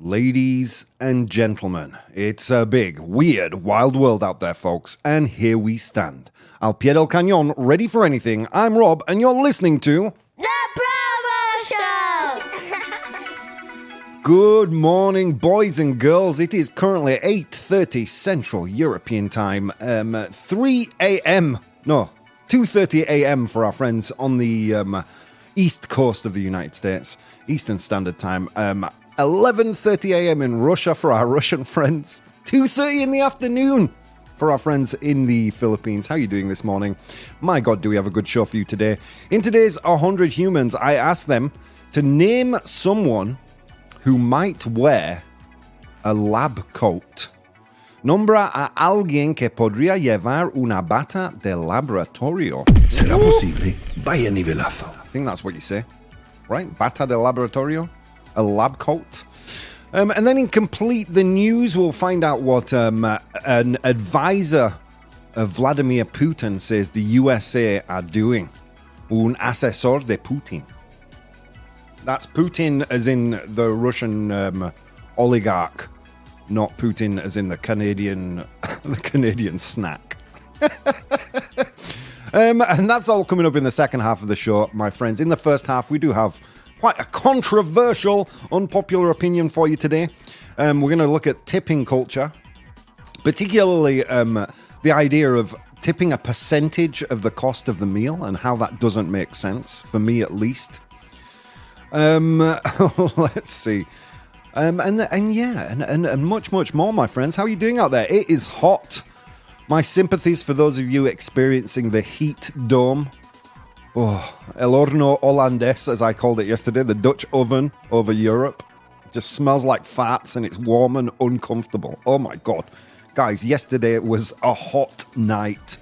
Ladies and gentlemen, it's a big, weird, wild world out there, folks, and here we stand. Al pie del cañón, ready for anything. I'm Rob, and you're listening to... The Bravo Show! Good morning, boys and girls. It is currently 8:30 Central European Time, 3 a.m. No, 2:30 a.m. for our friends on the east coast of the United States, Eastern Standard Time. 11:30 a.m. in Russia for our Russian friends. 2:30 in the afternoon for our friends in the Philippines. How are you doing this morning? My God, do we have a good show for you today. In today's 100 Humans, I asked them to name someone who might wear a lab coat. Nombra a alguien que podría llevar una bata de laboratorio. ¿Será posible? Vaya nivelazo. I think that's what you say, right? Bata de laboratorio? A lab coat. And then in Complete the News, we'll find out what an advisor of Vladimir Putin says the USA are doing. Un asesor de Putin. That's Putin as in the Russian oligarch, not Putin as in the Canadian snack. And that's all coming up in the second half of the show, my friends. In the first half, we do have quite a controversial, unpopular opinion for you today. We're going to look at tipping culture, particularly the idea of tipping a percentage of the cost of the meal and how that doesn't make sense, for me at least. Let's see. And much, much more, my friends. How are you doing out there? It is hot. My sympathies for those of you experiencing the heat dome. Oh, El Horno Holandés, as I called it yesterday, the Dutch oven over Europe. It just smells like farts and it's warm and uncomfortable. Oh my God. Guys, yesterday it was a hot night.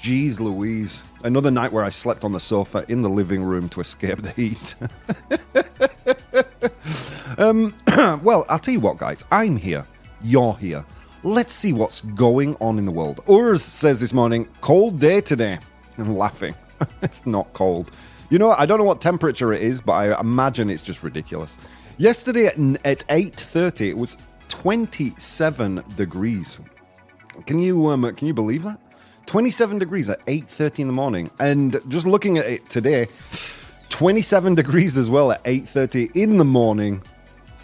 Jeez Louise. Another night where I slept on the sofa in the living room to escape the heat. Well, I'll tell you what, guys. I'm here. You're here. Let's see what's going on in the world. Urs says this morning, cold day today. I'm laughing. It's not cold. You know, I don't know what temperature it is, but I imagine it's just ridiculous. Yesterday at 8:30, it was 27 degrees. Can you believe that? 27 degrees at 8:30 in the morning. And just looking at it today, 27 degrees as well at 8:30 in the morning.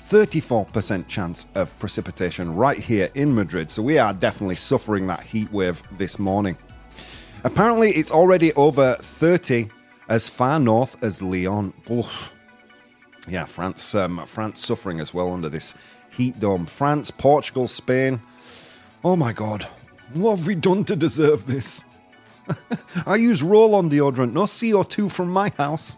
34% chance of precipitation right here in Madrid. So we are definitely suffering that heat wave this morning. Apparently, it's already over 30 as far north as Lyon. Oof. Yeah, France suffering as well under this heat dome. France, Portugal, Spain. Oh my God, what have we done to deserve this? I use roll-on deodorant, no CO2 from my house.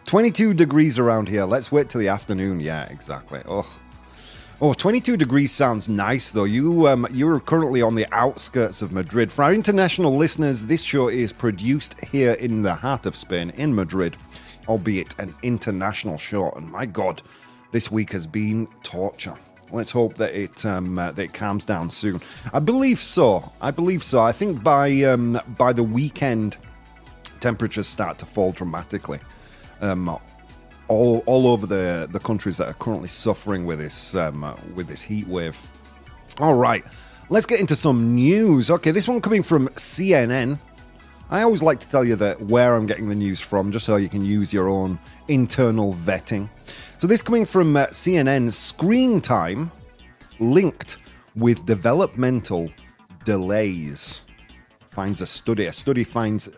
22 degrees around here. Let's wait till the afternoon. Yeah, exactly. Oh, 22 degrees sounds nice, though. You're currently on the outskirts of Madrid. For our international listeners, this show is produced here in the heart of Spain, in Madrid, albeit an international show. And my God, this week has been torture. Let's hope that it calms down soon. I believe so. I think by the weekend, temperatures start to fall dramatically. All over the countries that are currently suffering with this heat wave. All right, let's get into some news. Okay, this one coming from CNN. I always like to tell you that where I'm getting the news from, just so you can use your own internal vetting. So this coming from CNN, screen time linked with developmental delays. Finds a study. A study finds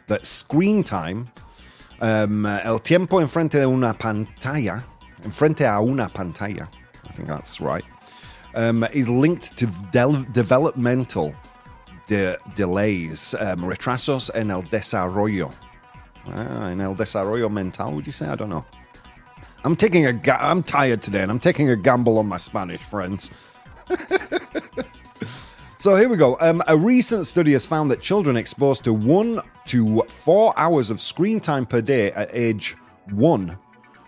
that screen time, el tiempo enfrente a una pantalla, I think that's right, is linked to developmental delays, retrasos en el desarrollo. En el desarrollo mental, would you say? I don't know. I'm tired today, and I'm taking a gamble on my Spanish, friends. So here we go. A recent study has found that children exposed to 1 to 4 hours of screen time per day at age 1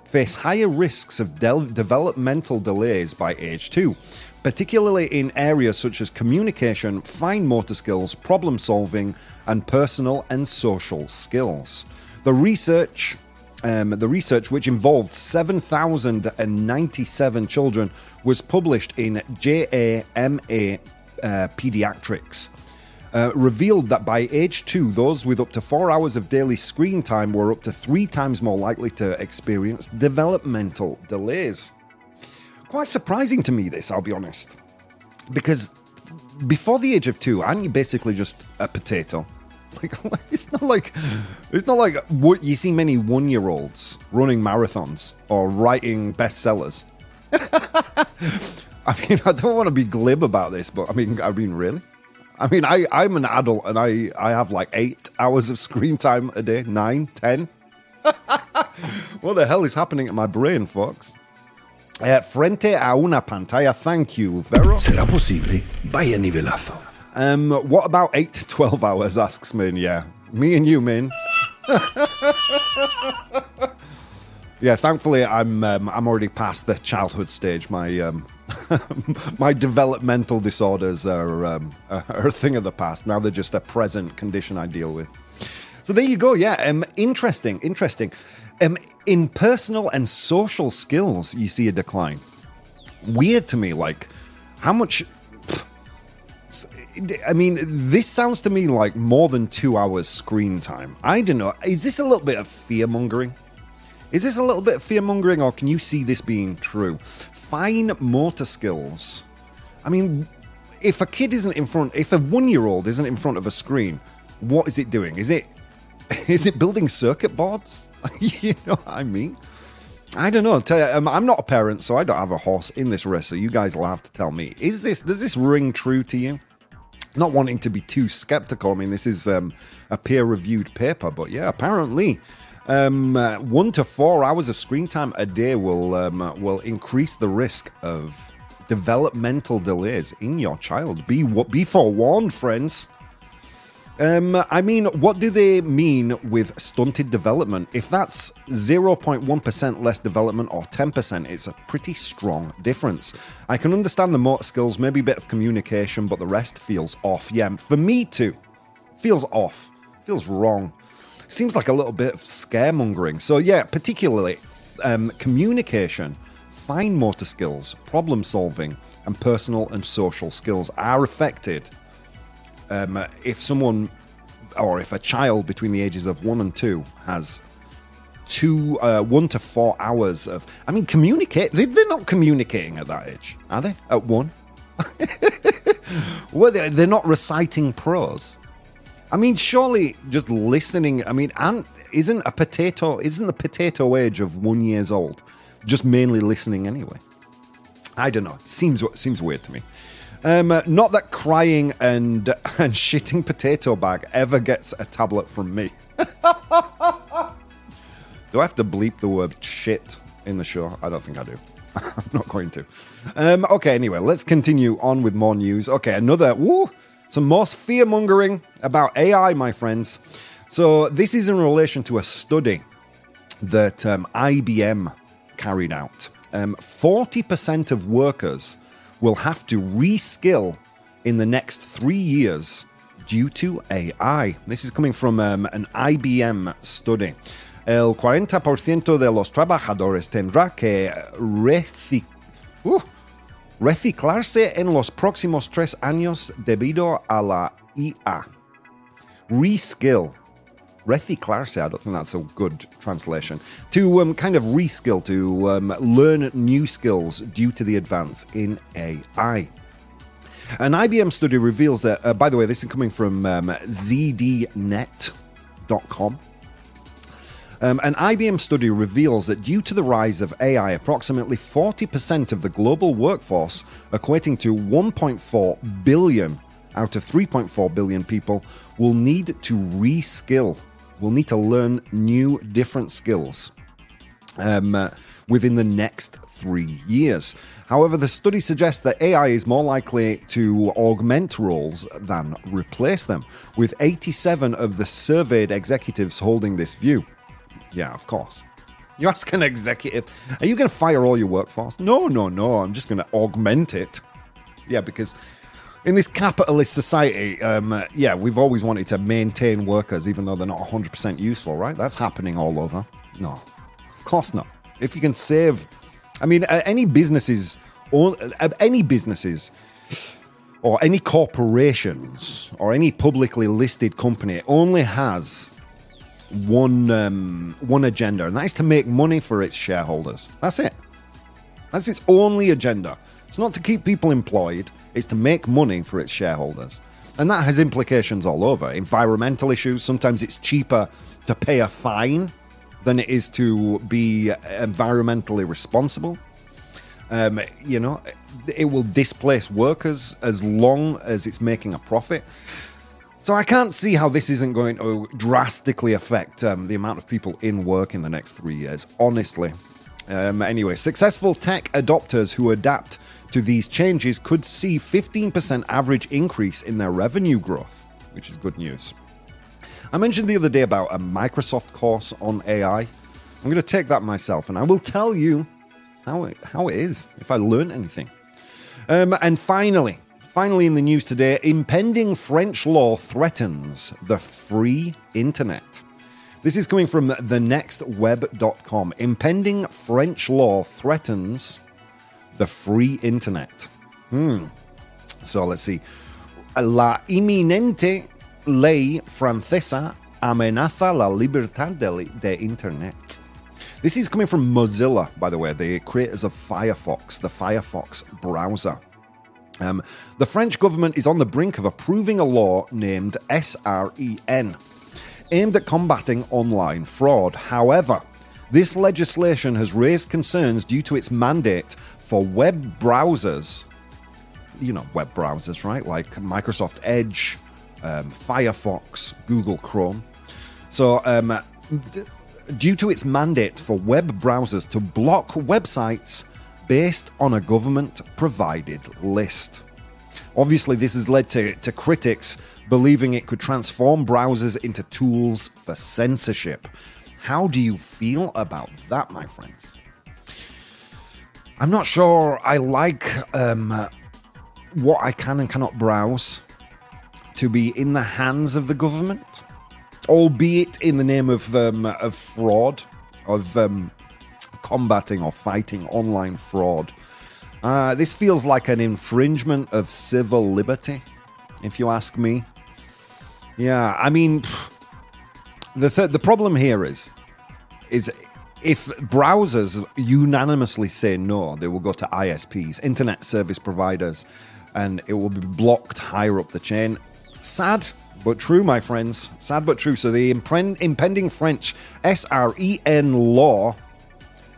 face higher risks of developmental delays by age 2, particularly in areas such as communication, fine motor skills, problem solving, and personal and social skills. The research The research, which involved 7,097 children, was published in JAMA Pediatrics. Revealed that by age 2, those with up to 4 hours of daily screen time were up to 3 times more likely to experience developmental delays. Quite surprising to me, this, I'll be honest. Because before the age of 2, aren't you basically just a potato? Like, it's not like what you see many 1-year-olds running marathons or writing bestsellers. I mean, I don't want to be glib about this, but I mean, really? I mean, I'm an adult and I have like 8 hours of screen time a day, 9, 10. What the hell is happening to my brain, folks? Frente a una pantalla, thank you, Vero. ¿Será posible? Vaya nivelazo. What about 8 to 12 hours, asks Min. Yeah, me and you, Min. Yeah, thankfully I'm already past the childhood stage. My my developmental disorders are a thing of the past. Now they're just a present condition I deal with. So there you go. Yeah, interesting. In personal and social skills, you see a decline. Weird to me, like how much. I mean, this sounds to me like more than 2 hours screen time. I don't know. Is this a little bit of fear-mongering? Or can you see this being true? Fine motor skills. I mean, if a 1-year-old isn't in front of a screen, what is it doing? Is it building circuit boards? You know what I mean? I don't know. I'm not a parent, so I don't have a horse in this race, so you guys will have to tell me. Does this ring true to you? Not wanting to be too skeptical. I mean, this is a peer-reviewed paper, but yeah, apparently 1 to 4 hours of screen time a day will increase the risk of developmental delays in your child. Be forewarned, friends. I mean, what do they mean with stunted development? If that's 0.1% less development or 10%, it's a pretty strong difference. I can understand the motor skills, maybe a bit of communication, but the rest feels off. Yeah, for me too. Feels off. Feels wrong. Seems like a little bit of scaremongering. So yeah, particularly communication, fine motor skills, problem solving, and personal and social skills are affected. If a child between the ages of 1 and 2 has 1 to 4 hours of, I mean, they're not communicating at that age, are they? At 1? Well, they're not reciting prose. I mean, surely just listening, I mean, isn't the potato age of 1 year old just mainly listening anyway? I don't know. Seems weird to me. Not that crying and shitting potato bag ever gets a tablet from me. Do I have to bleep the word shit in the show? I don't think I do. I'm not going to. Okay, anyway, let's continue on with more news. Okay, some more fear-mongering about AI, my friends. So this is in relation to a study that IBM carried out. 40% of workers will have to reskill in the next 3 years due to AI. This is coming from an IBM study. El 40% de los trabajadores tendrá que reciclarse en los próximos 3 años debido a la IA. Reskill. Reciclarse, I don't think that's a good translation. To kind of reskill, to learn new skills due to the advance in AI. An IBM study reveals that, by the way, this is coming from zdnet.com. An IBM study reveals that due to the rise of AI, approximately 40% of the global workforce, equating to 1.4 billion out of 3.4 billion people, will need to reskill. Will need to learn new, different skills within the next 3 years. However, the study suggests that AI is more likely to augment roles than replace them, with 87 of the surveyed executives holding this view. Yeah, of course. You ask an executive, are you going to fire all your workforce? No, I'm just going to augment it. Yeah, because in this capitalist society, we've always wanted to maintain workers even though they're not 100% useful, right? That's happening all over. No, of course not. If you can save, I mean, any businesses or any corporations or any publicly listed company only has one agenda, and that is to make money for its shareholders. That's it. That's its only agenda. It's not to keep people employed. It's to make money for its shareholders. And that has implications all over. Environmental issues. Sometimes it's cheaper to pay a fine than it is to be environmentally responsible. It will displace workers as long as it's making a profit. So I can't see how this isn't going to drastically affect the amount of people in work in the next 3 years, honestly. Anyway, successful tech adopters who adapt to these changes could see 15% average increase in their revenue growth, which is good news. I mentioned the other day about a Microsoft course on AI. I'm going to take that myself, and I will tell you how it is, if I learn anything. And finally in the news today, impending French law threatens the free internet. This is coming from thenextweb.com. Impending French law threatens the free internet. So let's see. La inminente ley francesa amenaza la libertad de internet. This is coming from Mozilla, by the way, the creators of Firefox, the Firefox browser. The French government is on the brink of approving a law named SREN, aimed at combating online fraud. However, this legislation has raised concerns due to its mandate for web browsers. You know, web browsers, right? Like Microsoft Edge, Firefox, Google Chrome. So, due to its mandate for web browsers to block websites based on a government-provided list. Obviously, this has led to critics believing it could transform browsers into tools for censorship. How do you feel about that, my friends? I'm not sure I like what I can and cannot browse to be in the hands of the government, albeit in the name of fraud, of combating or fighting online fraud. This feels like an infringement of civil liberty, if you ask me. Yeah, I mean, the problem here is if browsers unanimously say no, they will go to ISPs, internet service providers, and it will be blocked higher up the chain. Sad, but true, my friends. Sad, but true. So the impending French SREN law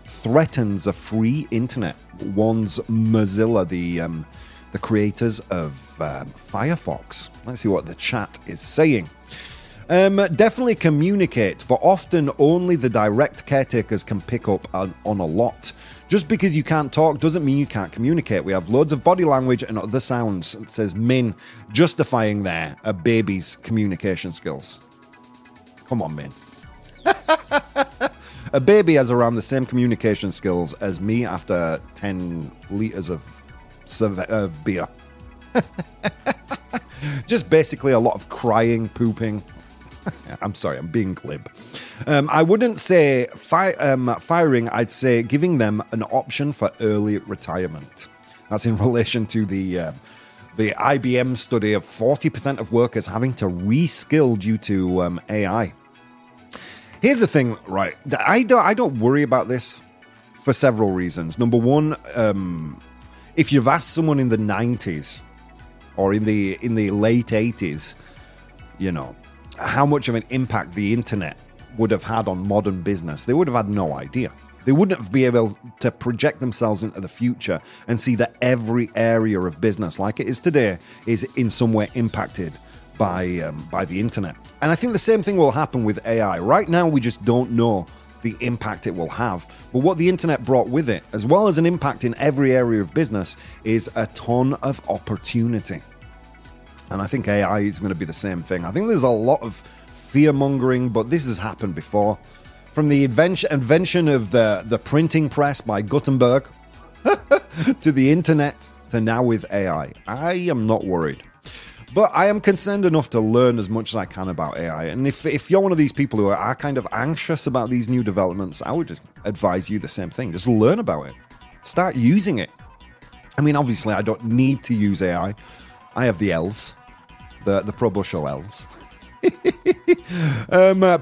threatens a free internet, warns Mozilla, the creators of Firefox. Let's see what the chat is saying. Definitely communicate, but often only the direct caretakers can pick up on a lot. Just because you can't talk doesn't mean you can't communicate. We have loads of body language and other sounds, it says Min, justifying there a baby's communication skills. Come on, Min. A baby has around the same communication skills as me after 10 litres of beer. Just basically a lot of crying, pooping. I'm sorry, I'm being glib. I wouldn't say firing, I'd say giving them an option for early retirement. That's in relation to the IBM study of 40% of workers having to reskill due to AI. Here's the thing, right? I don't worry about this for several reasons. Number one, if you've asked someone in the 90s or in the late 80s, you know, how much of an impact the internet would have had on modern business, they would have had no idea. They wouldn't be able to project themselves into the future and see that every area of business, like it is today, is in some way impacted by the internet. And I think the same thing will happen with AI. Right now, we just don't know the impact it will have. But what the internet brought with it, as well as an impact in every area of business, is a ton of opportunity. And I think AI is going to be the same thing. I think there's a lot of fear-mongering, but this has happened before. From the invention of the printing press by Gutenberg to the internet to now with AI. I am not worried. But I am concerned enough to learn as much as I can about AI. And if you're one of these people who are kind of anxious about these new developments, I would advise you the same thing. Just learn about it. Start using it. I mean, obviously, I don't need to use AI. I have the elves, the Probo Show elves.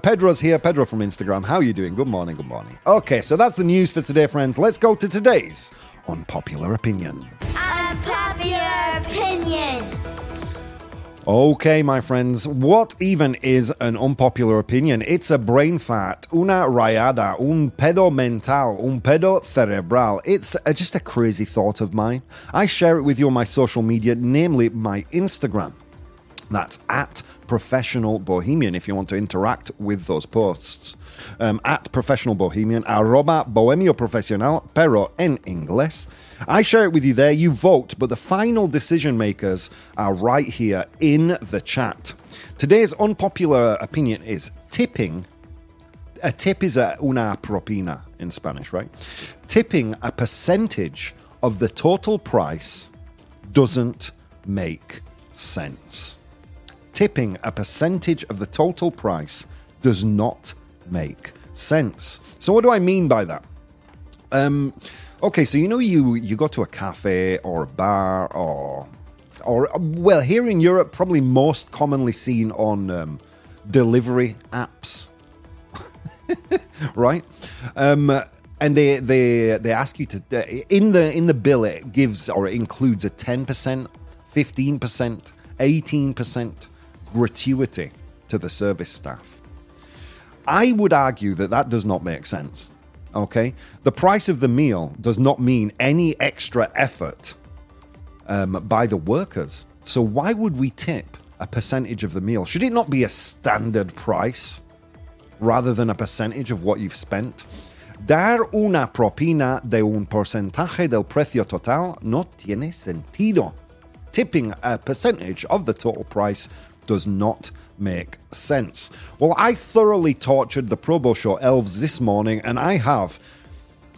Pedro's here. Pedro from Instagram. How are you doing? Good morning. Good morning. Okay, so that's the news for today, friends. Let's go to today's unpopular opinion. Unpopular opinion. Okay, my friends, what even is an unpopular opinion? It's a brain fart, una rayada, un pedo mental, un pedo cerebral. It's just a crazy thought of mine. I share it with you on my social media, namely my Instagram. That's at Professional Bohemian if you want to interact with those posts. At Professional Bohemian, @Bohemio Profesional, pero en inglés. I share it with you there, you vote, but the final decision makers are right here in the chat. Today's unpopular opinion is tipping. A tip is una propina in Spanish, right? Tipping a percentage of the total price doesn't make sense. Tipping a percentage of the total price does not make sense. So what do I mean by that? Okay, so you go to a cafe or a bar or well, here in Europe, probably most commonly seen on delivery apps, right? And they ask you to in the bill it gives or it includes a 10%, 15%, 18% gratuity to the service staff. I would argue that does not make sense. Okay, the price of the meal does not mean any extra effort by the workers. So why would we tip a percentage of the meal? Should it not be a standard price rather than a percentage of what you've spent? Dar una propina de un porcentaje del precio total no tiene sentido. Tipping a percentage of the total price does not make sense. Well, I thoroughly tortured the Probo Show elves this morning, and I have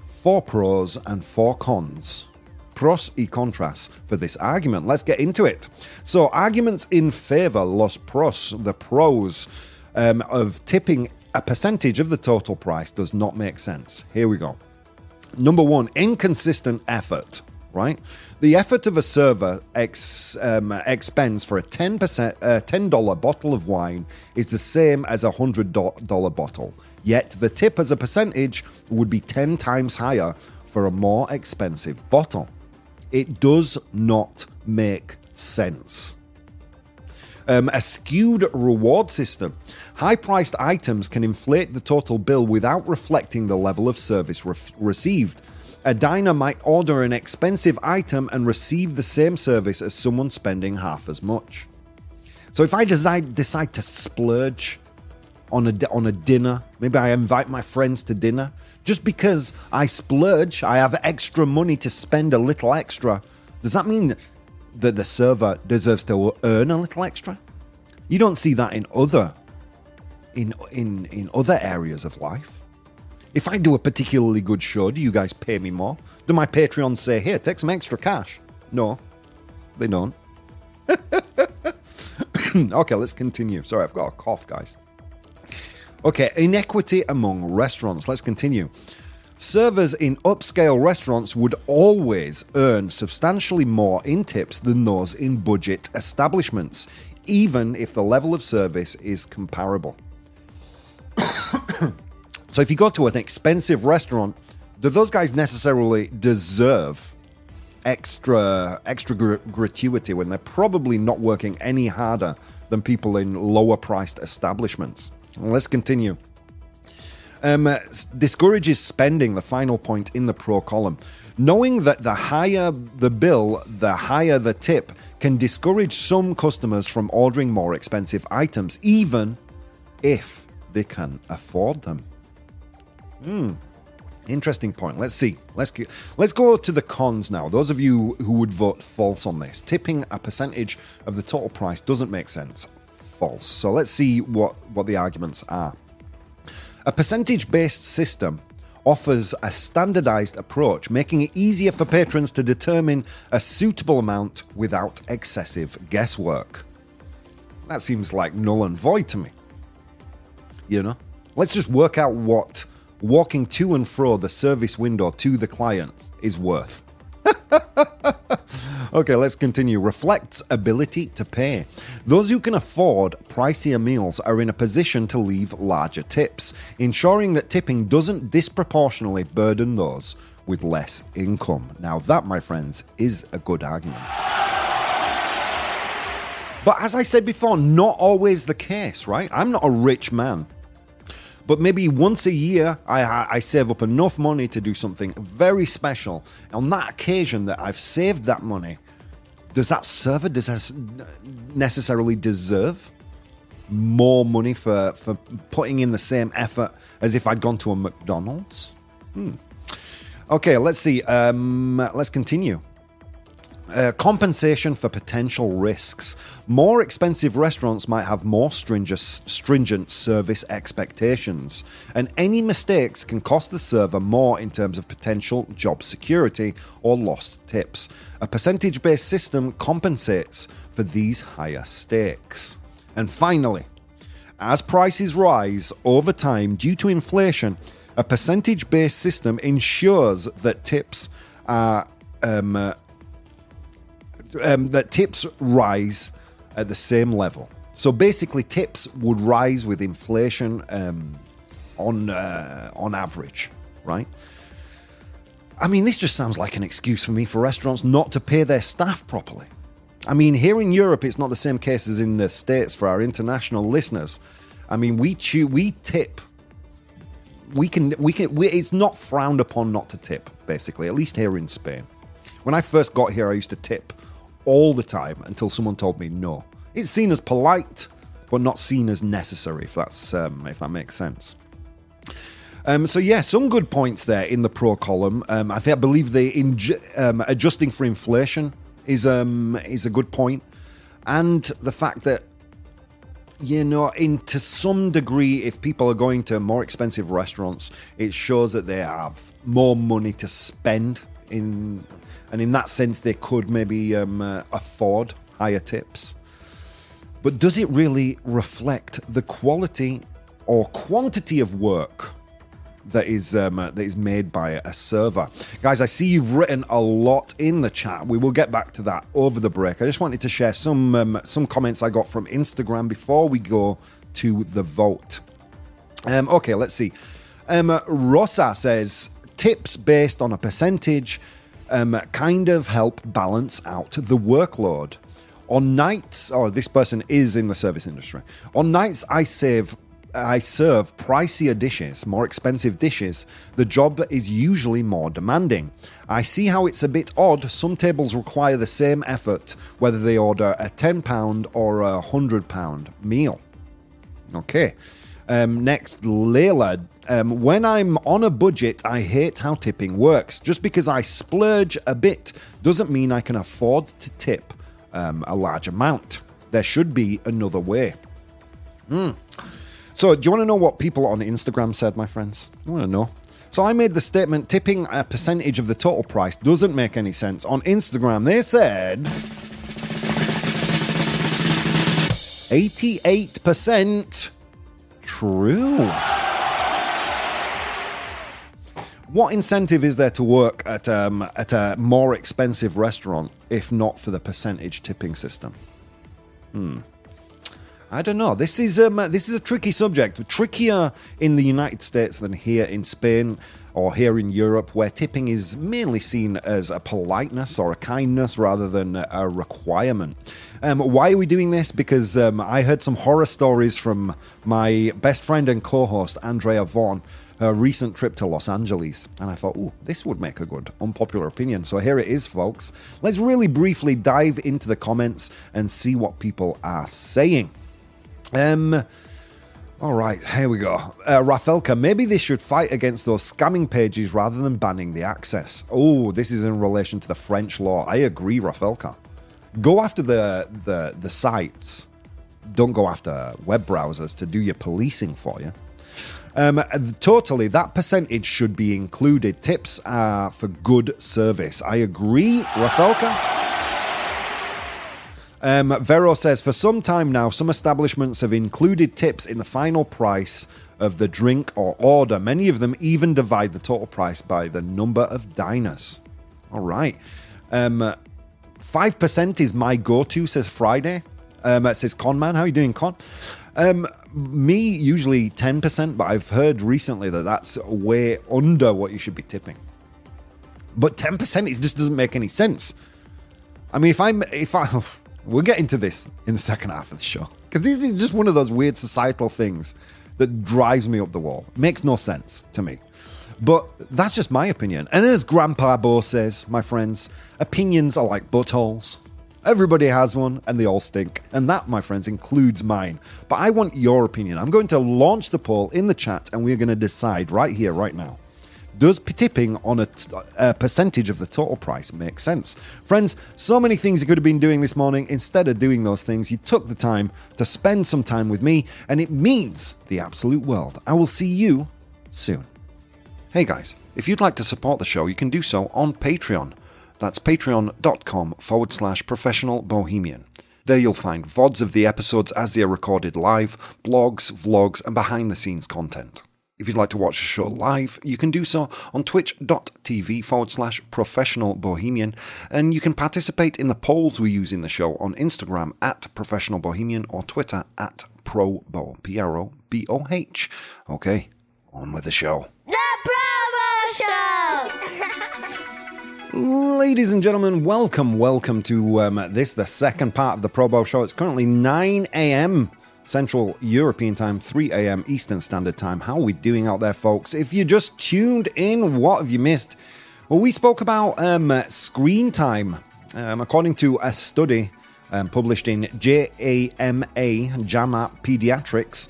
4 pros and 4 cons. Pros y contras for this argument. Let's get into it. So, arguments in favor, los pros, the pros of tipping a percentage of the total price does not make sense. Here we go. Number 1, inconsistent effort. Right? The effort of a server expends for a $10 bottle of wine is the same as a $100 bottle. Yet the tip as a percentage would be 10 times higher for a more expensive bottle. It does not make sense. A skewed reward system. High-priced items can inflate the total bill without reflecting the level of service received. A diner might order an expensive item and receive the same service as someone spending half as much. So if I decide to splurge on a dinner, maybe I invite my friends to dinner, just because I splurge, I have extra money to spend a little extra, does that mean that the server deserves to earn a little extra? You don't see that in other areas of life. If I do a particularly good show, do you guys pay me more? Do my Patreons say, here, take some extra cash? No, they don't. Okay, let's continue. Sorry, I've got a cough, guys. Okay, inequity among restaurants. Let's continue. Servers in upscale restaurants would always earn substantially more in tips than those in budget establishments, even if the level of service is comparable. So if you go to an expensive restaurant, do those guys necessarily deserve extra gratuity when they're probably not working any harder than people in lower priced establishments? Let's continue. Discourages spending, the final point in the pro column. Knowing that the higher the bill, the higher the tip, can discourage some customers from ordering more expensive items, even if they can afford them. Interesting point. Let's see. Let's go to the cons now. Those of you who would vote false on this. Tipping a percentage of the total price doesn't make sense. False. So let's see what the arguments are. A percentage-based system offers a standardized approach, making it easier for patrons to determine a suitable amount without excessive guesswork. That seems like null and void to me. You know? Let's just work out what walking to and fro the service window to the client is worth. Okay, let's continue. Reflects ability to pay. Those who can afford pricier meals are in a position to leave larger tips, ensuring that tipping doesn't disproportionately burden those with less income. Now that, my friends, is a good argument. But as I said before, not always the case, right? I'm not a rich man. But maybe once a year, I save up enough money to do something very special. On that occasion that I've saved that money, does that server, does that necessarily deserve more money for putting in the same effort as if I'd gone to a McDonald's? Okay, let's see. Let's continue. Compensation for potential risks. More expensive restaurants might have more stringent service expectations, and any mistakes can cost the server more in terms of potential job security or lost tips. A percentage-based system compensates for these higher stakes. And finally, as prices rise over time due to inflation, a percentage-based system ensures that tips are that tips rise at the same level. So basically, tips would rise with inflation on average, right? I mean, this just sounds like an excuse for me for restaurants not to pay their staff properly. I mean, here in Europe, it's not the same case as in the States for our international listeners. I mean, we tip. It's not frowned upon not to tip, basically, at least here in Spain. When I first got here, I used to tip all the time until someone told me no. It's seen as polite, but not seen as necessary, if that makes sense. So yeah, some good points there in the pro column. I believe the adjusting for inflation is a good point, and the fact that, you know, to some degree, if people are going to more expensive restaurants, it shows that they have more money to spend and in that sense, they could maybe afford higher tips. But does it really reflect the quality or quantity of work that is made by a server? Guys, I see you've written a lot in the chat. We will get back to that over the break. I just wanted to share some comments I got from Instagram before we go to the vote. Okay, let's see. Rosa says, tips based on a percentage kind of help balance out the workload. On nights, this person is in the service industry. On nights, I serve pricier dishes, more expensive dishes. The job is usually more demanding. I see how it's a bit odd. Some tables require the same effort, whether they order a £10 or a £100 meal. Okay. Next, Leila. When I'm on a budget, I hate how tipping works. Just because I splurge a bit doesn't mean I can afford to tip a large amount. There should be another way. So, do you want to know what people on Instagram said, my friends? You want to know? So, I made the statement, tipping a percentage of the total price doesn't make any sense. On Instagram, they said 88% true. What incentive is there to work at a more expensive restaurant if not for the percentage tipping system? I don't know. This is a tricky subject, trickier in the United States than here in Spain or here in Europe, where tipping is mainly seen as a politeness or a kindness rather than a requirement. Why are we doing this? Because I heard some horror stories from my best friend and co-host, Andrea Vaughan, her recent trip to Los Angeles, and I thought, this would make a good unpopular opinion. So here it is, folks. Let's really briefly dive into the comments and see what people are saying. All right, here we go. Rafelka, maybe they should fight against those scamming pages rather than banning the access. Oh, this is in relation to the French law. I agree, Rafelka. Go after the sites. Don't go after web browsers to do your policing for you. Totally, that percentage should be included. Tips are for good service. I agree, Rafelka. Vero says, for some time now, some establishments have included tips in the final price of the drink or order. Many of them even divide the total price by the number of diners. All right. 5% is my go-to, says Friday. It says Conman. How are you doing, Con? Me, usually 10%, but I've heard recently that that's way under what you should be tipping. But 10%, it just doesn't make any sense. I mean, if I we'll get into this in the second half of the show, because this is just one of those weird societal things that drives me up the wall. Makes no sense to me. But that's just my opinion. And as Grandpa Bo says, my friends, opinions are like buttholes. Everybody has one, and they all stink. And that, my friends, includes mine. But I want your opinion. I'm going to launch the poll in the chat, and we're going to decide right here, right now. Does tipping on a percentage of the total price make sense? Friends, so many things you could have been doing this morning. Instead of doing those things, you took the time to spend some time with me, and it means the absolute world. I will see you soon. Hey guys, if you'd like to support the show, you can do so on Patreon. That's patreon.com/professional bohemian. There you'll find VODs of the episodes as they are recorded live, blogs, vlogs, and behind-the-scenes content. If you'd like to watch the show live, you can do so on twitch.tv/professional bohemian, and you can participate in the polls we use in the show on Instagram @professional bohemian or Twitter @probo, PROBOH. Okay, on with the show. The Provo Show! Ladies and gentlemen, welcome to the second part of the Probo Show. It's currently 9 a.m. Central European Time, 3 a.m. Eastern Standard Time. How are we doing out there, folks? If you just tuned in, what have you missed? Well, we spoke about screen time. According to a study published in JAMA Pediatrics,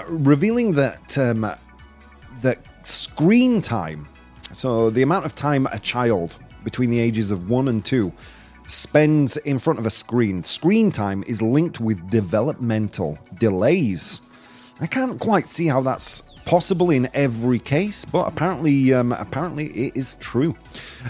revealing that screen time, so the amount of time a child between the ages of 1 and 2 spends in front of a screen time is linked with developmental delays. I can't quite see how that's possible in every case, but apparently it is true.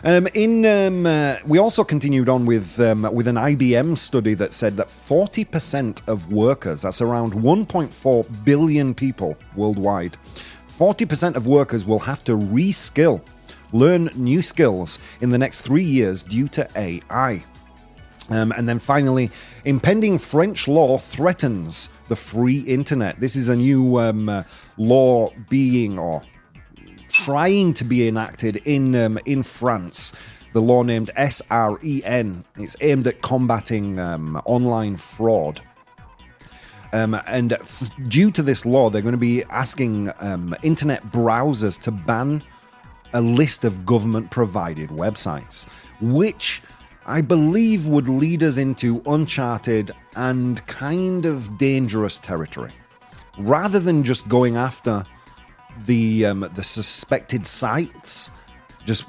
We also continued on with an IBM study that said that 40% of workers, that's around 1.4 billion people worldwide, 40% of workers will have to reskill, learn new skills in the next 3 years due to AI. And then finally, impending French law threatens the free internet. This is a new law being or trying to be enacted in France. The law named SREN. It's aimed at combating online fraud. And due to this law, they're going to be asking internet browsers to ban a list of government-provided websites, which I believe would lead us into uncharted and kind of dangerous territory. Rather than just going after the suspected sites, just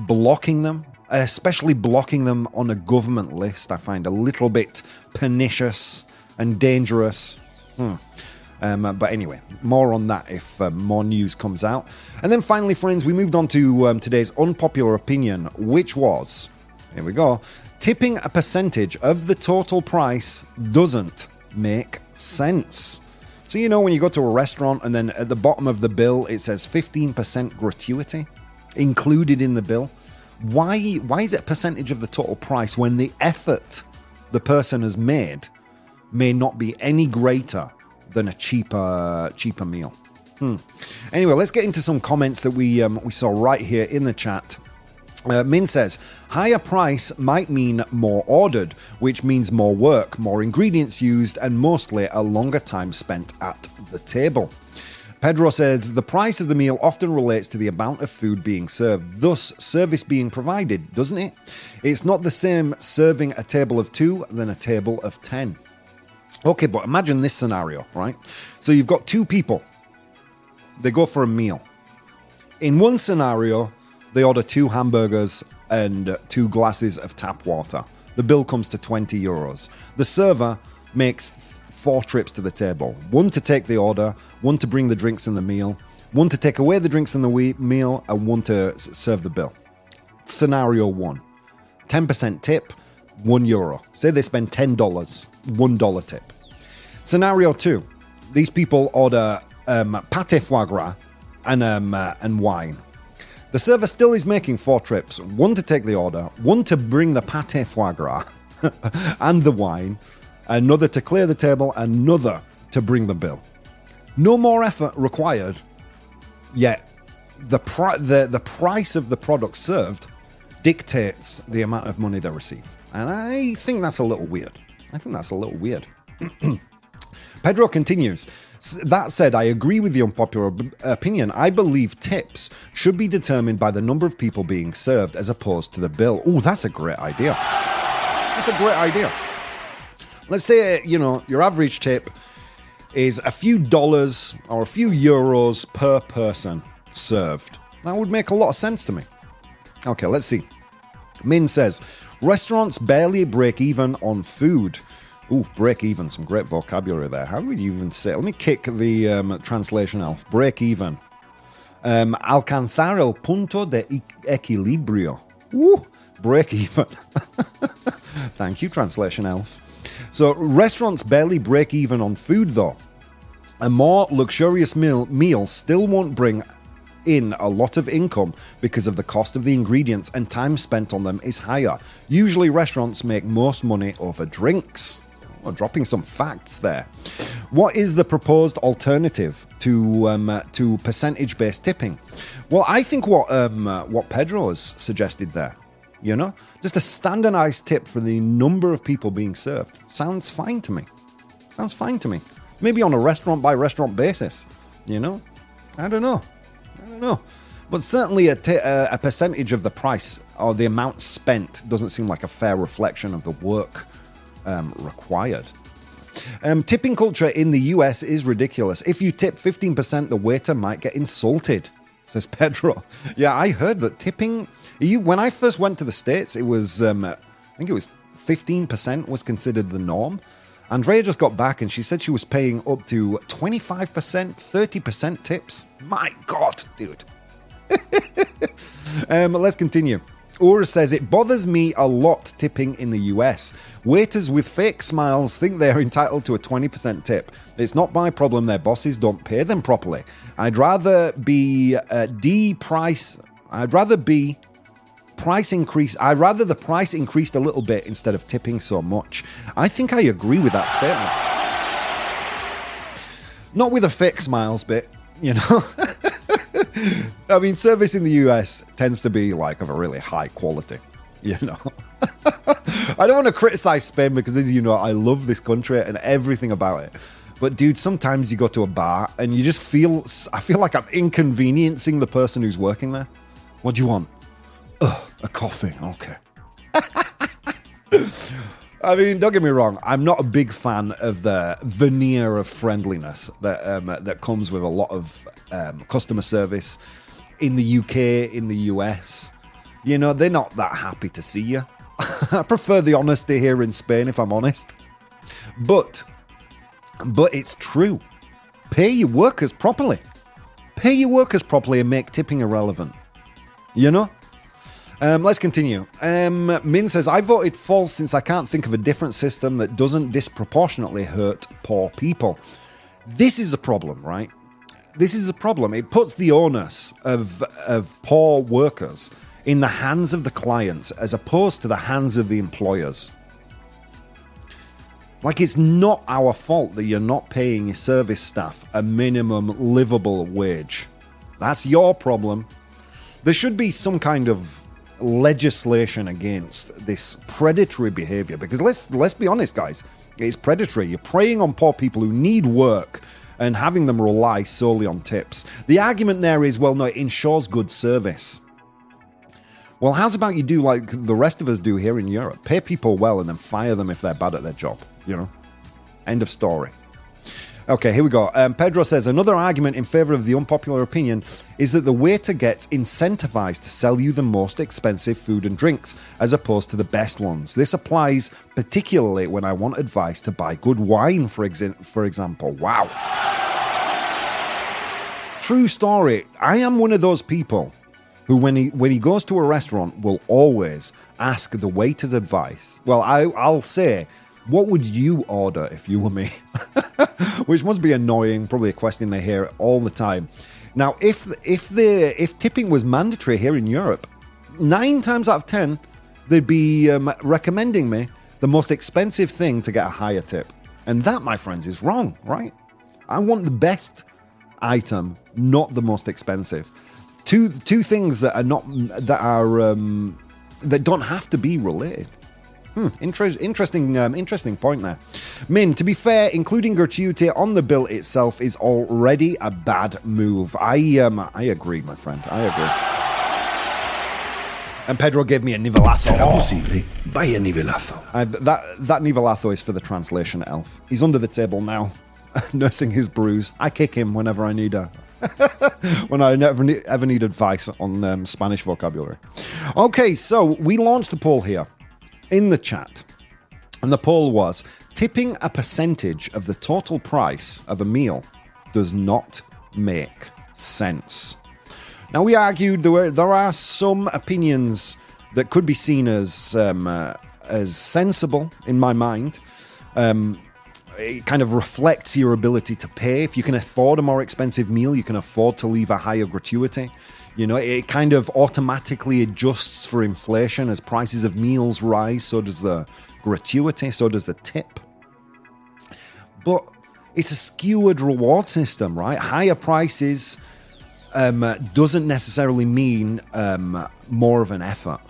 blocking them, especially blocking them on a government list, I find a little bit pernicious and dangerous. But anyway, more on that if more news comes out. And then finally, friends, we moved on to today's unpopular opinion, which was, here we go, tipping a percentage of the total price doesn't make sense. So you know when you go to a restaurant and then at the bottom of the bill it says 15% gratuity included in the bill. Why is it a percentage of the total price when the effort the person has made may not be any greater than a cheaper meal? Anyway, let's get into some comments that we saw right here in the chat. Min says, higher price might mean more ordered, which means more work, more ingredients used, and mostly a longer time spent at the table. Pedro says, the price of the meal often relates to the amount of food being served, thus service being provided, doesn't it? It's not the same serving a table of 2 than a table of 10. Okay, but imagine this scenario, right? So you've got 2 people. They go for a meal. In one scenario, they order 2 hamburgers and 2 glasses of tap water. The bill comes to €20. The server makes 4 trips to the table. 1 to take the order, 1 to bring the drinks and the meal, 1 to take away the drinks and the meal, and 1 to serve the bill. Scenario 1. 10% tip. €1. Say they spend $10, $1 tip. Scenario 2. These people order pâté foie gras and wine. The server still is making 4 trips, 1 to take the order, 1 to bring the pâté foie gras and the wine, another to clear the table, another to bring the bill. No more effort required, yet the price of the product served dictates the amount of money they receive. And I think that's a little weird. Pedro continues, that said, I agree with the unpopular opinion. I believe tips should be determined by the number of people being served as opposed to the bill. Oh, that's a great idea. Let's say, your average tip is a few dollars or a few euros per person served. That would make a lot of sense to me. Okay, let's see. Min says, restaurants barely break even on food. Ooh, break even, some great vocabulary there. How would you even say it? Let me kick the translation elf. Break even. Alcanzar el punto de equilibrio. Ooh, break even. Thank you, translation elf. So, restaurants barely break even on food, though. A more luxurious meal still won't bring in a lot of income because of the cost of the ingredients and time spent on them is higher. Usually, restaurants make most money over drinks. Oh, dropping some facts there. What is the proposed alternative to percentage-based tipping? Well, I think what Pedro has suggested there, just a standardized tip for the number of people being served sounds fine to me. Maybe on a restaurant-by-restaurant basis, I don't know. But certainly a percentage of the price or the amount spent doesn't seem like a fair reflection of the work required. Tipping culture in the US is ridiculous. If you tip 15%, the waiter might get insulted, says Pedro. Yeah, I heard that tipping... When I first went to the States, it was, I think it was 15% was considered the norm. Andrea just got back and she said she was paying up to 25%, 30% tips. My God, dude. Let's continue. Ura says, it bothers me a lot tipping in the US. Waiters with fake smiles think they're entitled to a 20% tip. It's not my problem their bosses don't pay them properly. I'd rather the price increased a little bit instead of tipping so much. I think I agree with that statement. Not with the fake smiles bit, I mean, service in the US tends to be like of a really high quality, I don't want to criticize Spain because, as you know, I love this country and everything about it. But dude, sometimes you go to a bar and you just I feel like I'm inconveniencing the person who's working there. What do you want? A coffee. Okay. I mean, don't get me wrong. I'm not a big fan of the veneer of friendliness that comes with a lot of customer service in the UK, in the US. They're not that happy to see you. I prefer the honesty here in Spain, if I'm honest. But it's true. Pay your workers properly. And make tipping irrelevant. Let's continue. Min says, I voted false since I can't think of a different system that doesn't disproportionately hurt poor people. This is a problem, right? It puts the onus of poor workers in the hands of the clients as opposed to the hands of the employers. Like, it's not our fault that you're not paying your service staff a minimum livable wage. That's your problem. There should be some kind of legislation against this predatory behavior, because let's be honest, guys, it's predatory. You're preying on poor people who need work and having them rely solely on tips. The argument there is, well, no, it ensures good service. Well, how's about you do like the rest of us do here in Europe? Pay people well and then fire them if they're bad at their job, End of story. Okay, here we go. Pedro says, another argument in favor of the unpopular opinion is that the waiter gets incentivized to sell you the most expensive food and drinks as opposed to the best ones. This applies particularly when I want advice to buy good wine, for example. Wow. True story. I am one of those people who, when he goes to a restaurant, will always ask the waiter's advice. Well, I'll say, what would you order if you were me? Which must be annoying, probably a question they hear all the time. Now, if tipping was mandatory here in Europe, 9 times out of 10, they'd be recommending me the most expensive thing to get a higher tip. And that, my friends, is wrong, right? I want the best item, not the most expensive. Two things that don't have to be related. Interesting point there. Min, to be fair, including gratuity on the bill itself is already a bad move. I agree, my friend. I agree. And Pedro gave me a nivelazo. Será posible. Vaya nivelazo. That nivelazo is for the translation elf. He's under the table now, nursing his bruise. I kick him whenever I need when I ever need advice on Spanish vocabulary. Okay, so we launched the poll here in the chat. And the poll was, tipping a percentage of the total price of a meal does not make sense. Now, we argued there are some opinions that could be seen as sensible in my mind. It kind of reflects your ability to pay. If you can afford a more expensive meal, you can afford to leave a higher gratuity. You know, it kind of automatically adjusts for inflation. As prices of meals rise, so does the gratuity, so does the tip. But it's a skewed reward system, right? Higher prices doesn't necessarily mean more of an effort.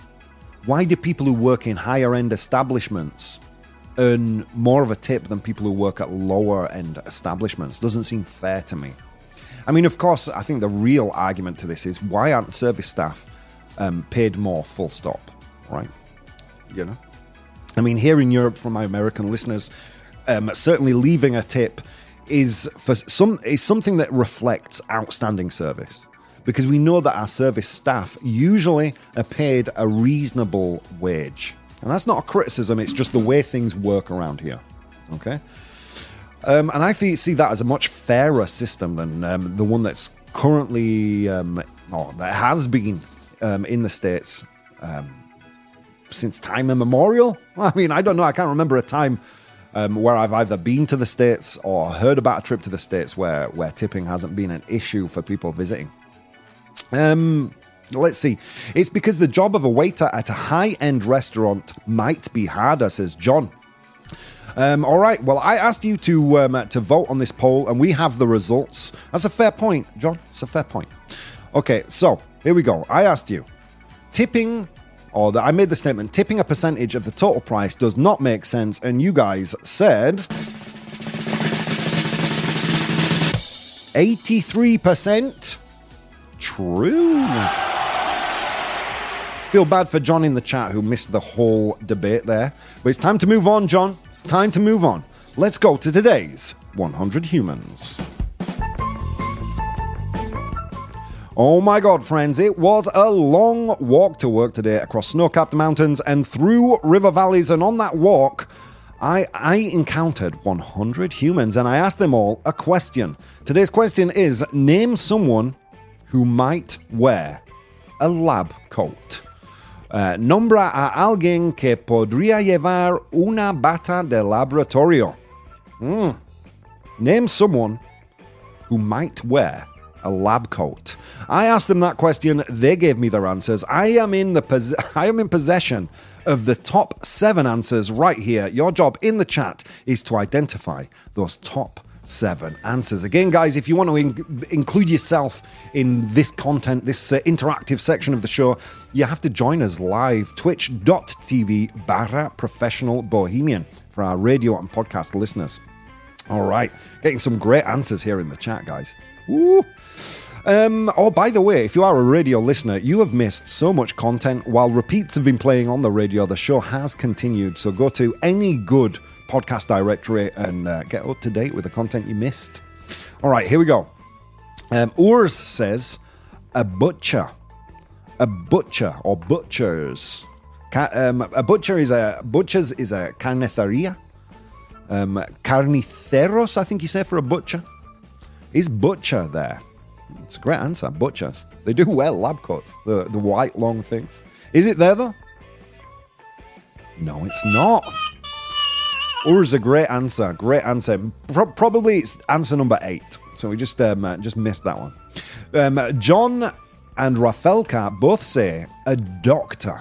Why do people who work in higher end establishments earn more of a tip than people who work at lower end establishments? Doesn't seem fair to me. I mean, of course, I think the real argument to this is, why aren't service staff paid more, full stop, right? You know? I mean, here in Europe, from my American listeners, certainly leaving a tip is something that reflects outstanding service, because we know that our service staff usually are paid a reasonable wage. And that's not a criticism, it's just the way things work around here. Okay? And I see that as a much fairer system than the one that's currently, that has been in the States since time immemorial. I mean, I don't know, I can't remember a time where I've either been to the States or heard about a trip to the States where tipping hasn't been an issue for people visiting. Let's see. It's because the job of a waiter at a high-end restaurant might be harder, says John. All right, well, I asked you to vote on this poll, and we have the results. That's a fair point, John. It's a fair point. Okay, so here we go. I asked you, I made the statement, tipping a percentage of the total price does not make sense, and you guys said 83% true. Feel bad for John in the chat who missed the whole debate there. But it's time to move on, John. It's time to move on. Let's go to today's 100 Humans. Oh my God, friends, it was a long walk to work today across snow-capped mountains and through river valleys. And on that walk, I encountered 100 humans and I asked them all a question. Today's question is, name someone who might wear a lab coat. Nombra a alguien que podría llevar una bata de laboratorio. Name someone who might wear a lab coat. I asked them that question. They gave me their answers. I am in possession of the top 7 answers right here. Your job in the chat is to identify those top 7 answers. Again, guys, if you want to include yourself in this content, this interactive section of the show, you have to join us live, twitch.tv/professional bohemian for our radio and podcast listeners. All right, getting some great answers here in the chat, guys. Woo. By the way, if you are a radio listener, you have missed so much content. While repeats have been playing on the radio, the show has continued. So go to any good podcast directory and get up to date with the content you missed. All right, here we go. Urs says, a butcher or butchers. Butchers is a carniceria. Carniceros, I think you say for a butcher. Is butcher there? It's a great answer. Butchers. They do well, lab coats. The white, long things. Is it there, though? No, it's not. Ur's a great answer. Great answer. Probably it's answer number 8. So we just missed that one. John and Rafelka both say a doctor.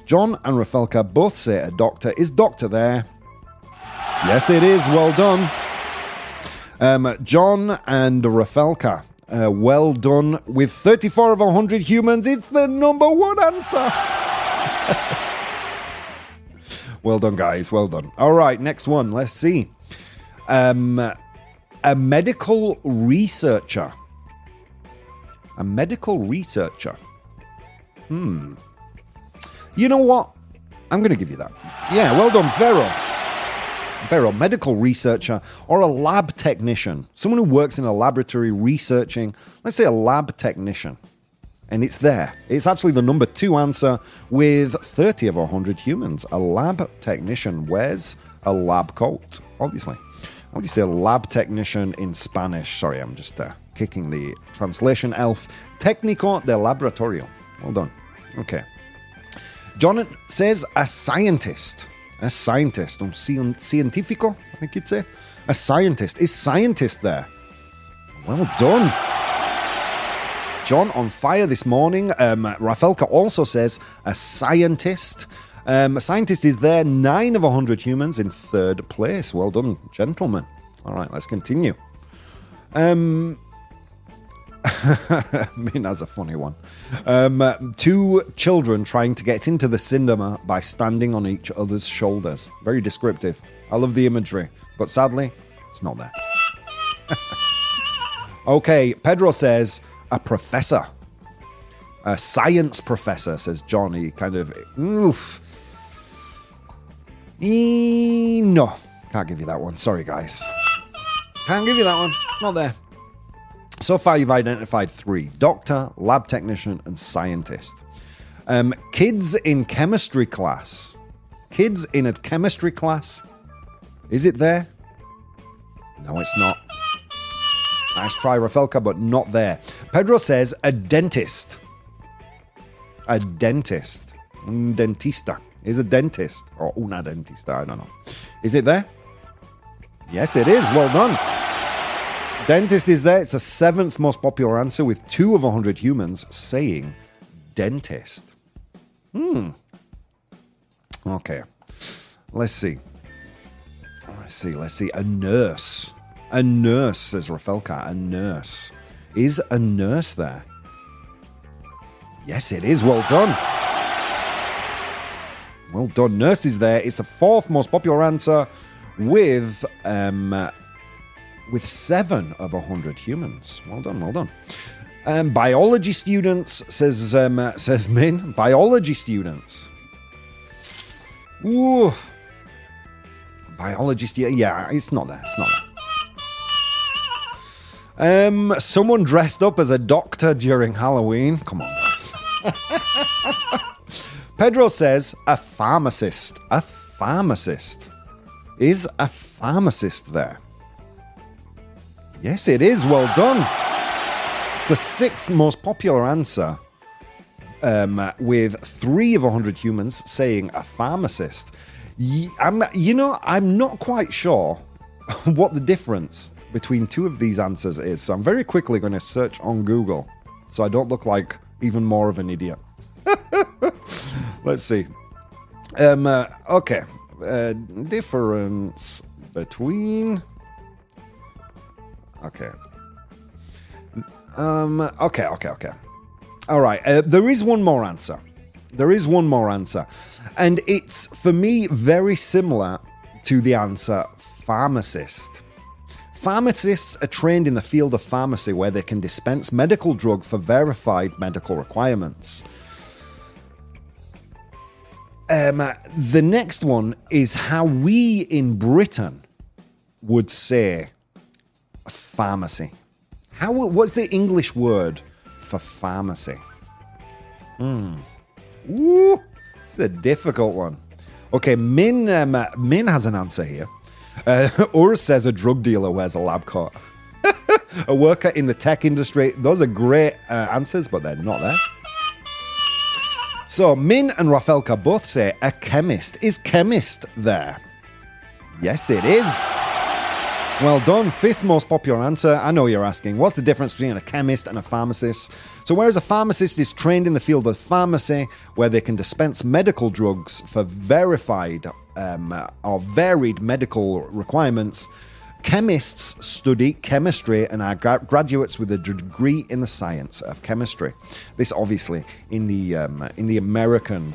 John and Rafelka both say a doctor. Is doctor there? Yes, it is. Well done. John and Rafelka. Well done. With 34 of 100 humans, it's the number 1 answer. Well done, guys. Well done. All right, next one. Let's see. A medical researcher. A medical researcher. You know what? I'm going to give you that. Yeah, well done, Vero, medical researcher or a lab technician. Someone who works in a laboratory researching. Let's say a lab technician. And it's there. It's actually the number 2 answer with 30 of 100 humans. A lab technician wears a lab coat, obviously. How would you say lab technician in Spanish? Sorry, I'm just kicking the translation elf. Técnico de laboratorio. Well done. Okay. John says a scientist. A scientist. Un científico, I think you'd say. A scientist. Is scientist there? Well done. John on fire this morning. Rafelka also says a scientist. A scientist is there. 9 of 100 humans in 3rd place. Well done, gentlemen. All right, let's continue. Min has a funny one. 2 children trying to get into the cinema by standing on each other's shoulders. Very descriptive. I love the imagery, but sadly, it's not there. Okay, Pedro says a professor. A science professor, says John. He kind of, no, can't give you that one. Sorry, guys. Can't give you that one. Not there. So far, you've identified 3. Doctor, lab technician, and scientist. Kids in chemistry class. Kids in a chemistry class. Is it there? No, it's not. Nice try, Rafelka, but not there. Pedro says a dentist. A dentist. Un dentista. Is a dentist. Or una dentista, I don't know. Is it there? Yes, it is. Well done. Dentist is there. It's the 7th most popular answer with 2 of 100 humans saying dentist. Okay. Let's see. A nurse. A nurse, says Rafelka. A nurse. Is a nurse there? Yes, it is. Well done. Well done. Nurse is there. It's the 4th most popular answer with 7 of 100 humans. Well done, well done. Biology students, says Min. Biology students. Ooh. Biology students. Yeah, it's not there. It's not there. Someone dressed up as a doctor during Halloween. Come on, guys. Pedro says a pharmacist. A pharmacist. Is a pharmacist there? Yes, it is. Well done. It's the 6th most popular answer with 3 of 100 humans saying a pharmacist. I'm not quite sure what the difference between 2 of these answers is. So I'm very quickly going to search on Google so I don't look like even more of an idiot. Let's see. Okay. Difference between... Okay. Okay. All right. There is one more answer. And it's, for me, very similar to the answer pharmacist. Pharmacists are trained in the field of pharmacy where they can dispense medical drug for verified medical requirements. The next one is how we in Britain would say pharmacy. What's the English word for pharmacy? Ooh, it's a difficult one. Okay, Min has an answer here. Urs says a drug dealer wears a lab coat. A worker in the tech industry. Those are great answers, but they're not there. So, Min and Rafelka both say a chemist. Is chemist there? Yes, it is. Well done. Fifth most popular answer. I know you're asking, what's the difference between a chemist and a pharmacist? So whereas a pharmacist is trained in the field of pharmacy, where they can dispense medical drugs for verified or varied medical requirements, chemists study chemistry and are graduates with a degree in the science of chemistry. This obviously in the American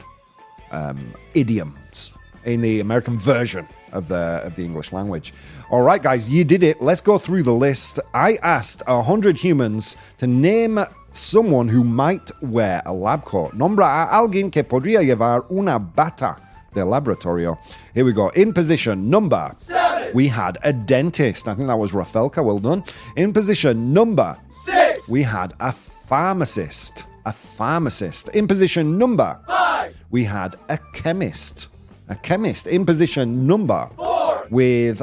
idioms, in the American version of the English language. All right, guys, you did it. Let's go through the list. I asked 100 humans to name someone who might wear a lab coat. Nombra a alguien que podría llevar una bata de laboratorio. Here we go. In position number 7. We had a dentist. I think that was Rafelka. Well done. In position number 6. we had a pharmacist. A pharmacist. In position number 5. we had a chemist. A chemist. In position number 4. with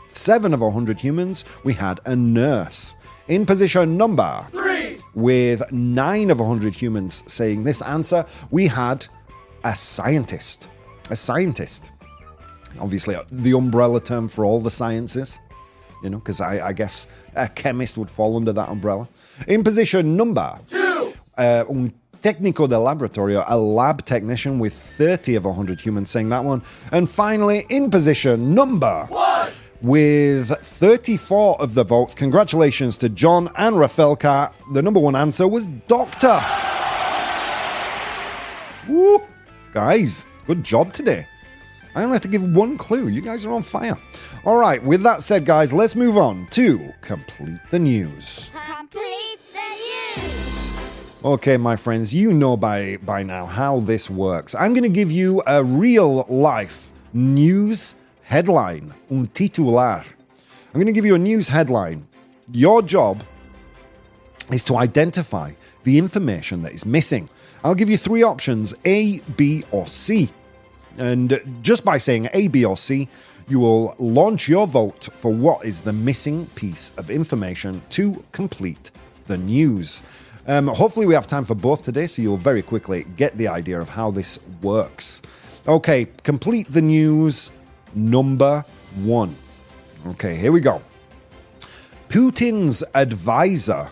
7 of 100 humans, we had a nurse. In position number 3. with 9 of 100 humans saying this answer, we had a scientist. A scientist. Obviously, the umbrella term for all the sciences, you know, because I guess a chemist would fall under that umbrella. In position number 2. Un técnico de laboratorio, a lab technician with 30 of 100 humans saying that one. And finally, in position number 1. with 34 of the votes, congratulations to John and Rafelka. The number one answer was doctor. Woo! Guys, good job today. I only have to give one clue. You guys are on fire. All right, with that said, guys, let's move on to Complete the News. Complete the news. Okay, my friends, you know by now how this works. I'm going to give you a real-life news headline, un titular. I'm going to give you a news headline. Your job is to identify the information that is missing. I'll give you 3 options, A, B, or C. And just by saying A, B, or C, you will launch your vote for what is the missing piece of information to complete the news. Hopefully we have time for both today, so you'll very quickly get the idea of how this works. Okay, complete the news number 1. Okay, here we go. Putin's advisor,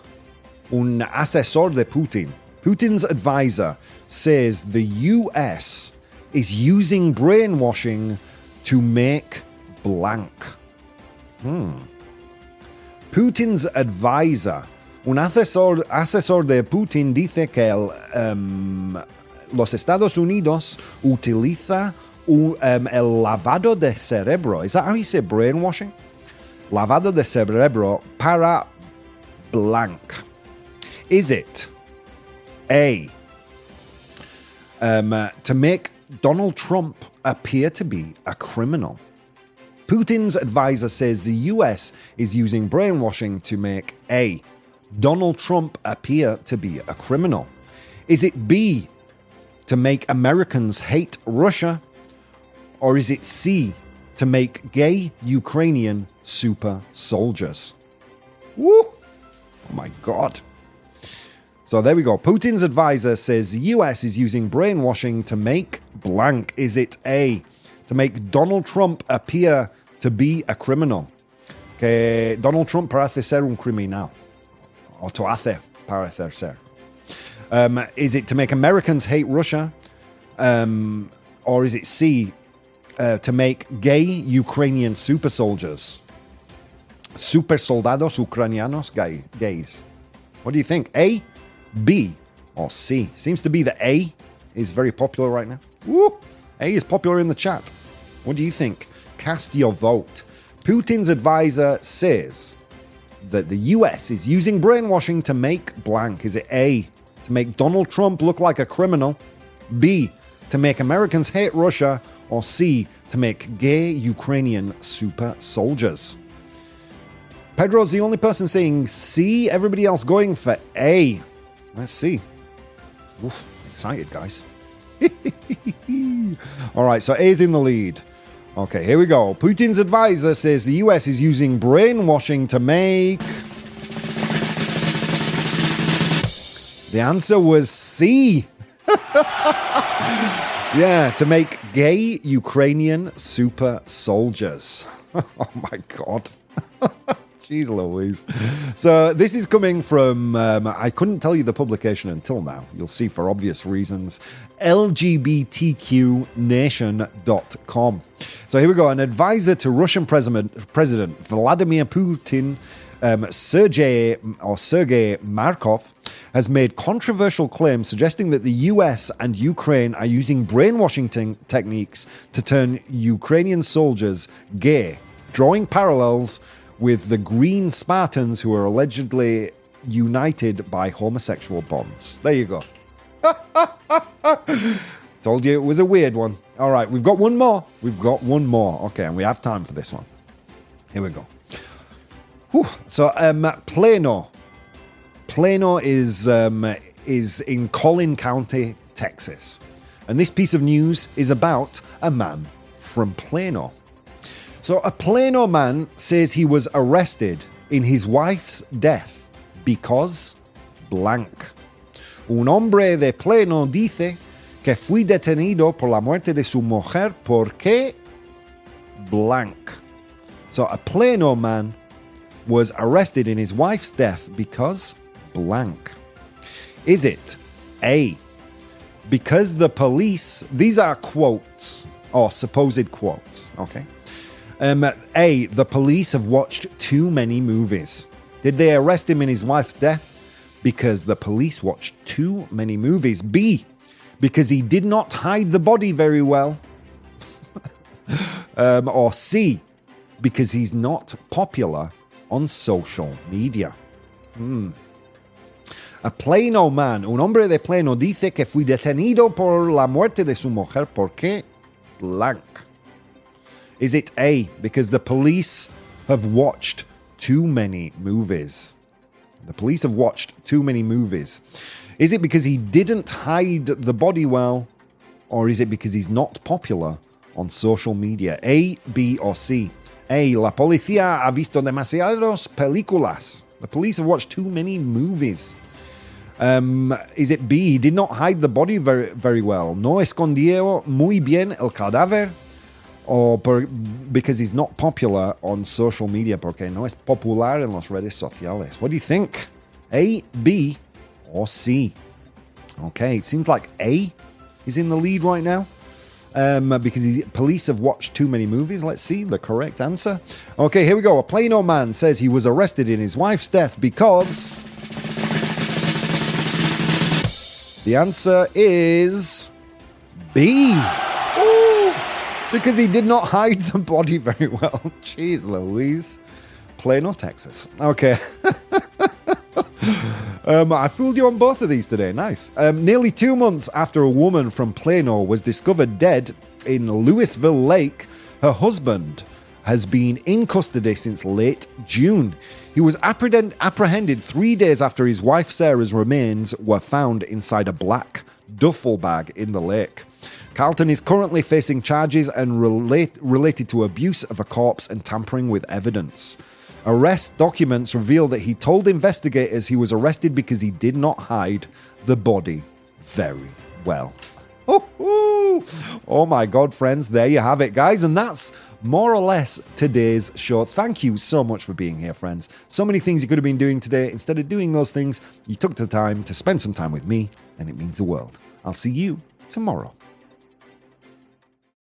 un asesor de Putin, Putin's advisor says the US is using brainwashing to make blank. Putin's advisor, un asesor de Putin, dice que los Estados Unidos utiliza el lavado de cerebro. Is that how you say brainwashing? Lavado de cerebro para blank. Is it A, to make Donald Trump appear to be a criminal? Putin's advisor says the US is using brainwashing to make A, Donald Trump appear to be a criminal. Is it B, to make Americans hate Russia? Or is it C, to make gay Ukrainian super soldiers? Woo! Oh my God. So there we go. Putin's advisor says the US is using brainwashing to make blank. Is it A, to make Donald Trump appear to be a criminal? Que Donald Trump parece ser un criminal. O to hace parecer ser. Is it to make Americans hate Russia? Or is it C, to make gay Ukrainian super soldiers? Super soldados ucranianos gays. What do you think? A, B, or C? Seems to be that A is very popular right now. Woo! A is popular in the chat. What do you think? Cast your vote. Putin's advisor says that the US is using brainwashing to make blank. Is it A, to make Donald Trump look like a criminal? B, to make Americans hate Russia? Or C, to make gay Ukrainian super soldiers? Pedro's the only person saying C. Everybody else going for A. Let's see. Oof, excited, guys. All right, so A's in the lead. Okay, here we go. Putin's advisor says the US is using brainwashing to make The answer was C. Yeah, to make gay Ukrainian super soldiers. Oh my God. Jeez Louise. So this is coming from, I couldn't tell you the publication until now. You'll see for obvious reasons. LGBTQnation.com. So here we go. An advisor to Russian President Vladimir Putin, Sergei Markov, has made controversial claims suggesting that the US and Ukraine are using brainwashing techniques to turn Ukrainian soldiers gay, drawing parallels with the Green Spartans who are allegedly united by homosexual bonds. There you go. Told you it was a weird one. All right, we've got one more. Okay, and we have time for this one. Here we go. Whew. So, Plano. Plano is in Collin County, Texas. And this piece of news is about a man from Plano. So a Plano man says he was arrested in his wife's death because blank. Un hombre de Plano dice que fui detenido por la muerte de su mujer porque blank. So a Plano man was arrested in his wife's death because blank. Is it A, because the police, these are quotes, or supposed quotes, okay? A, the police have watched too many movies. Did they arrest him in his wife's death because the police watched too many movies? B, because he did not hide the body very well. Or C, because he's not popular on social media. A Plano man, un hombre de Plano, dice que fui detenido por la muerte de su mujer porque blank. Is it A, because the police have watched too many movies? The police have watched too many movies. Is it because he didn't hide the body well? Or is it because he's not popular on social media? A, B, or C? A, la policía ha visto demasiadas películas. The police have watched too many movies. Is it B, he did not hide the body very well? No escondió muy bien el cadáver? Or because he's not popular on social media, porque no es popular en las redes sociales. What do you think? A, B, or C? Okay, it seems like A is in the lead right now. Because police have watched too many movies. Let's see the correct answer. Okay, here we go. A Plano man says he was arrested in his wife's death because the answer is B. Ooh, because he did not hide the body very well. Jeez Louise. Plano, Texas. Okay. I fooled you on both of these today. Nice. Nearly 2 months after a woman from Plano was discovered dead in Louisville Lake, her husband has been in custody since late June. He was apprehended 3 days after his wife Sarah's remains were found inside a black duffel bag in the lake. Carlton is currently facing charges and related to abuse of a corpse and tampering with evidence. Arrest documents reveal that he told investigators he was arrested because he did not hide the body very well. Oh my God, friends, there you have it, guys. And that's more or less today's show. Thank you so much for being here, friends. So many things you could have been doing today. Instead of doing those things, you took the time to spend some time with me, and it means the world. I'll see you tomorrow.